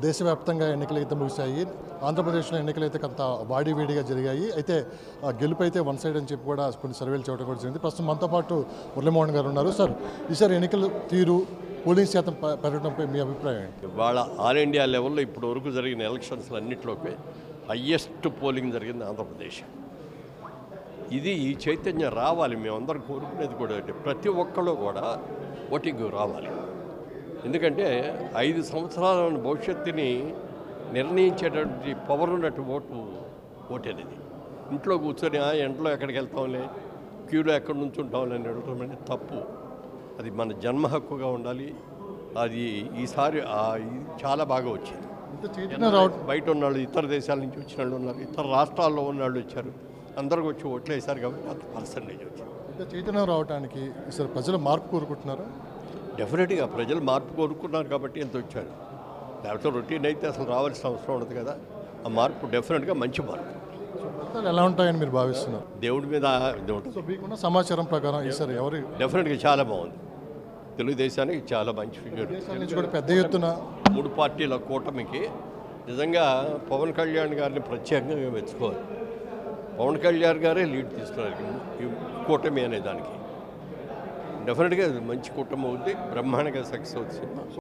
దేశవ్యాప్తంగా ఎన్నికలైతే ముగిశాయి. ఆంధ్రప్రదేశ్లో ఎన్నికలైతే కొంత వాడివేడిగా జరిగాయి. అయితే గెలుపు అయితే వన్ సైడ్ అని చెప్పి కూడా కొన్ని సర్వేలు చేయడం కూడా జరిగింది. ప్రస్తుతం మనతో పాటు మురళీమోహన్ గారు ఉన్నారు. సార్, ఈసారి ఎన్నికల తీరు, పోలింగ్ శాతం పెరగడంపై మీ అభిప్రాయం ఏంటి? వాళ్ళ ఆల్ ఇండియా లెవెల్లో ఇప్పటి వరకు జరిగిన ఎలక్షన్స్ అన్నింటిలోకి హయ్యెస్ట్ పోలింగ్ జరిగింది ఆంధ్రప్రదేశ్. ఇది ఈ చైతన్యం రావాలి. మేమందరం కోరుకునేది కూడా ప్రతి ఒక్కళ్ళు కూడా ఓటింగ్ రావాలి. ఎందుకంటే 5 సంవత్సరాల భవిష్యత్తుని నిర్ణయించేటువంటి పవర్ ఉన్నట్టు ఓటు అనేది. ఇంట్లో కూర్చొని ఎండలో ఎక్కడికి వెళ్తాంలే, క్యూలో ఎక్కడి నుంచి ఉంటాంలే అని అడగటం అనేది తప్పు. అది మన జన్మ హక్కుగా ఉండాలి. అది ఈసారి చాలా బాగా వచ్చింది. బయట ఉన్నవాళ్ళు, ఇతర దేశాల నుంచి వచ్చిన వాళ్ళు ఉన్నారు, ఇతర రాష్ట్రాల్లో ఉన్న వాళ్ళు వచ్చారు, అందరికి వచ్చి ఓట్లు వేశారు కాబట్టి అంత పర్సంటేజ్ వచ్చింది. ఇంత చైతన్యం రావడానికి ఈసారి ప్రజలు మార్పు కోరుకుంటున్నారు. డెఫినెట్గా ప్రజలు మార్పు కోరుకున్నారు కాబట్టి ఎంత వచ్చారు. లేకపోతే రొటీన్ అయితే అసలు రావాల్సిన అవసరం ఉండదు కదా. ఆ మార్పు డెఫినెట్గా మంచి మార్పు. ఎలా ఉంటాయని మీరు భావిస్తున్నారు? దేవుడి మీద ఇది ఉంటుంది. మీకున్న సమాచారం ప్రకారం ఈసారి ఎవరు డెఫినెట్గా చాలా బాగుంది. తెలుగుదేశానికి చాలా మంచి ఫిగర్. నుంచి కూడా పెద్ద ఎత్తున 3 పార్టీల కూటమికి నిజంగా పవన్ కళ్యాణ్ గారిని ప్రత్యేకంగా మెచ్చుకోవాలి. పవన్ కళ్యాణ్ గారే లీడ్ తీసుకున్నారు ఈ కూటమి అనే దానికి. డెఫినెట్గా మంచి కూటమి అవుతుంది, బ్రహ్మాండంగా సక్సెస్ అవుతుంది.